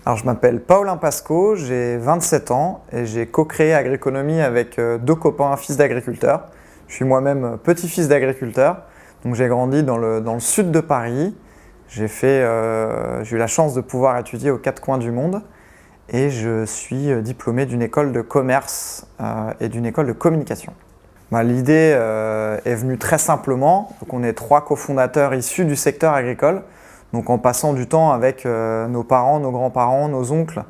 Alors, je m'appelle Paulin Pasco, j'ai 27 ans et j'ai co-créé Agriconomie avec deux copains, fils d'agriculteurs. Je suis moi-même petit-fils d'agriculteur, donc j'ai grandi dans le sud de Paris. J'ai eu la chance de pouvoir étudier aux quatre coins du monde et je suis diplômé d'une école de commerce et d'une école de communication. L'idée est venue très simplement. Donc, on est trois cofondateurs issus du secteur agricole. Donc en passant du temps avec nos parents, nos grands-parents, nos oncles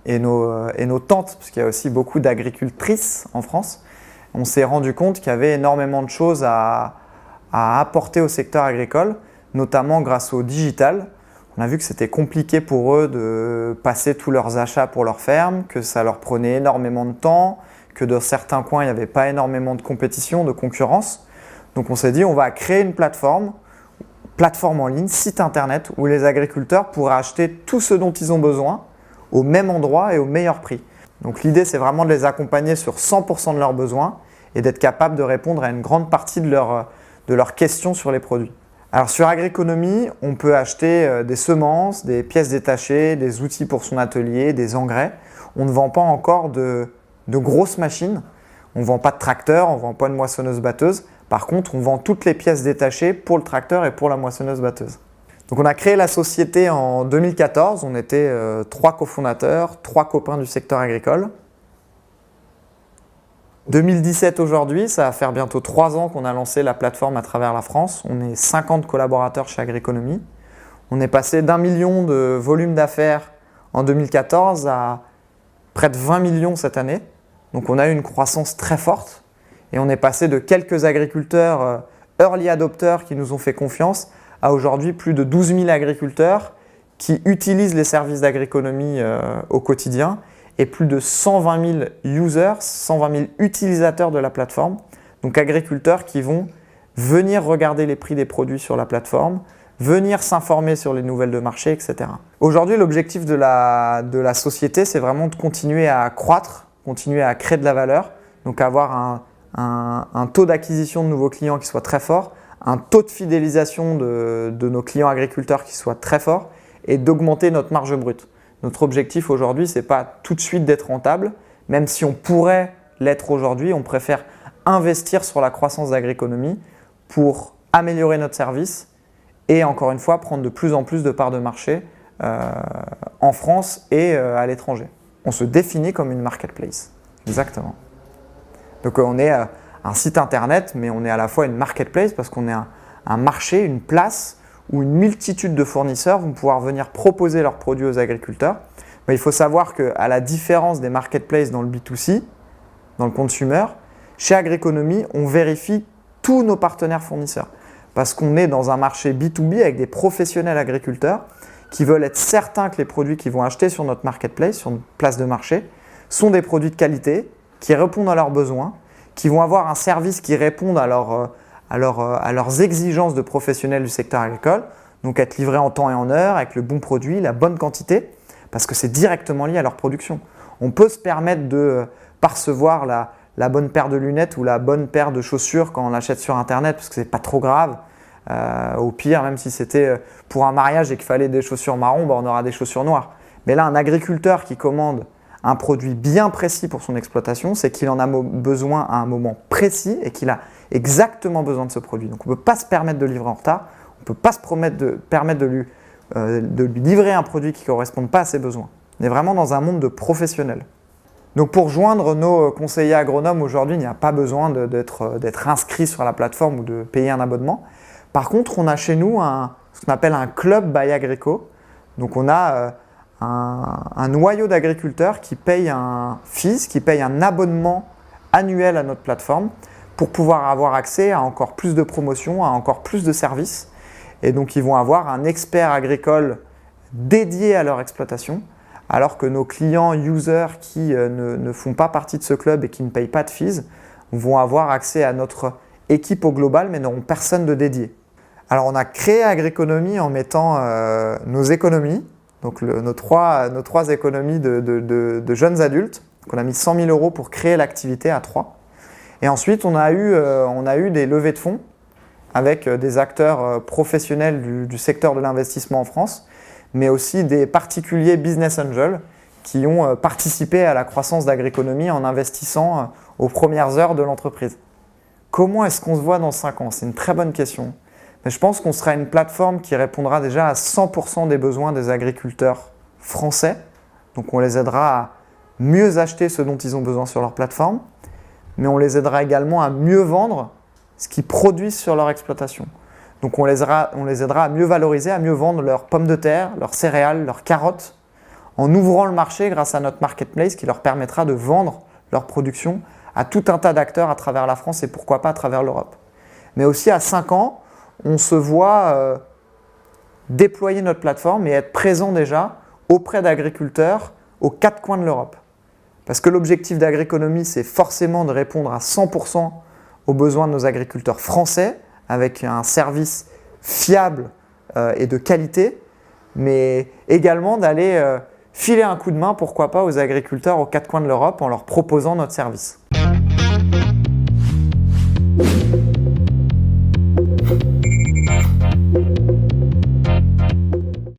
et nos tantes, parce qu'il y a aussi beaucoup d'agricultrices en France, on s'est rendu compte qu'il y avait énormément de choses à apporter au secteur agricole, notamment grâce au digital. On a vu que c'était compliqué pour eux de passer tous leurs achats pour leur ferme, que ça leur prenait énormément de temps, que dans certains coins, il n'y avait pas énormément de compétition, de concurrence. Donc on s'est dit, on va créer une plateforme en ligne, site internet, où les agriculteurs pourraient acheter tout ce dont ils ont besoin au même endroit et au meilleur prix. Donc l'idée, c'est vraiment de les accompagner sur 100% de leurs besoins et d'être capable de répondre à une grande partie de leurs questions sur les produits. Alors sur Agriconomie, on peut acheter des semences, des pièces détachées, des outils pour son atelier, des engrais. On ne vend pas encore de grosses machines. On ne vend pas de tracteur, on ne vend pas de moissonneuse-batteuse. Par contre, on vend toutes les pièces détachées pour le tracteur et pour la moissonneuse-batteuse. Donc on a créé la société en 2014. On était trois cofondateurs, trois copains du secteur agricole. 2017 aujourd'hui, ça va faire bientôt 3 ans qu'on a lancé la plateforme à travers la France. On est 50 collaborateurs chez Agriconomie. On est passé d'1 million de volume d'affaires en 2014 à près de 20 millions cette année. Donc on a eu une croissance très forte. Et on est passé de quelques agriculteurs early adopters qui nous ont fait confiance à aujourd'hui plus de 12 000 agriculteurs qui utilisent les services d'Agriconomie au quotidien et plus de 120 000 users, 120 000 utilisateurs de la plateforme. Donc agriculteurs qui vont venir regarder les prix des produits sur la plateforme, venir s'informer sur les nouvelles de marché, etc. Aujourd'hui, l'objectif de la société, c'est vraiment de continuer à croître, continuer à créer de la valeur, donc avoir un taux d'acquisition de nouveaux clients qui soit très fort, un taux de fidélisation de nos clients agriculteurs qui soit très fort et d'augmenter notre marge brute. Notre objectif aujourd'hui, ce n'est pas tout de suite d'être rentable, même si on pourrait l'être aujourd'hui, on préfère investir sur la croissance d'Agriconomie pour améliorer notre service et encore une fois prendre de plus en plus de parts de marché en France et à l'étranger. On se définit comme une marketplace, exactement. Donc on est un site internet, mais on est à la fois une marketplace parce qu'on est un marché, une place où une multitude de fournisseurs vont pouvoir venir proposer leurs produits aux agriculteurs. Mais il faut savoir qu'à la différence des marketplaces dans le B2C, dans le consumer, chez Agriconomie, on vérifie tous nos partenaires fournisseurs parce qu'on est dans un marché B2B avec des professionnels agriculteurs qui veulent être certains que les produits qu'ils vont acheter sur notre marketplace, sur notre place de marché, sont des produits de qualité, qui répondent à leurs besoins, qui vont avoir un service qui réponde à leurs exigences de professionnels du secteur agricole, donc être livré en temps et en heure, avec le bon produit, la bonne quantité, parce que c'est directement lié à leur production. On peut se permettre de percevoir la bonne paire de lunettes ou la bonne paire de chaussures quand on l'achète sur Internet, parce que ce n'est pas trop grave. Au pire, même si c'était pour un mariage et qu'il fallait des chaussures marron, on aura des chaussures noires. Mais là, un agriculteur qui commande un produit bien précis pour son exploitation, c'est qu'il en a besoin à un moment précis et qu'il a exactement besoin de ce produit. Donc on ne peut pas se permettre de livrer en retard, on ne peut pas se permettre de lui livrer un produit qui ne corresponde pas à ses besoins. On est vraiment dans un monde de professionnels. Donc pour joindre nos conseillers agronomes aujourd'hui, il n'y a pas besoin d'être inscrit sur la plateforme ou de payer un abonnement. Par contre, on a chez nous ce qu'on appelle un club by Agrico. Donc on a un noyau d'agriculteurs qui payent un fees, qui payent un abonnement annuel à notre plateforme pour pouvoir avoir accès à encore plus de promotions, à encore plus de services. Et donc, ils vont avoir un expert agricole dédié à leur exploitation, alors que nos clients users qui ne font pas partie de ce club et qui ne payent pas de fees vont avoir accès à notre équipe au global, mais n'auront personne de dédié. Alors, on a créé Agriconomie en mettant nos économies, donc nos trois économies de jeunes adultes. Donc on a mis 100 000 € pour créer l'activité à 3. Et ensuite, on a eu des levées de fonds avec des acteurs professionnels du secteur de l'investissement en France, mais aussi des particuliers business angels qui ont participé à la croissance d'Agriconomy en investissant aux premières heures de l'entreprise. Comment est-ce qu'on se voit dans 5 ans? C'est une très bonne question. Mais je pense qu'on sera une plateforme qui répondra déjà à 100% des besoins des agriculteurs français. Donc on les aidera à mieux acheter ce dont ils ont besoin sur leur plateforme, mais on les aidera également à mieux vendre ce qu'ils produisent sur leur exploitation. Donc on les aidera à mieux valoriser, à mieux vendre leurs pommes de terre, leurs céréales, leurs carottes, en ouvrant le marché grâce à notre marketplace qui leur permettra de vendre leur production à tout un tas d'acteurs à travers la France et pourquoi pas à travers l'Europe. Mais aussi à 5 ans, on se voit déployer notre plateforme et être présent déjà auprès d'agriculteurs aux 4 coins de l'Europe. Parce que l'objectif d'Agriconomy, c'est forcément de répondre à 100% aux besoins de nos agriculteurs français avec un service fiable et de qualité, mais également d'aller filer un coup de main, pourquoi pas, aux agriculteurs aux 4 coins de l'Europe en leur proposant notre service.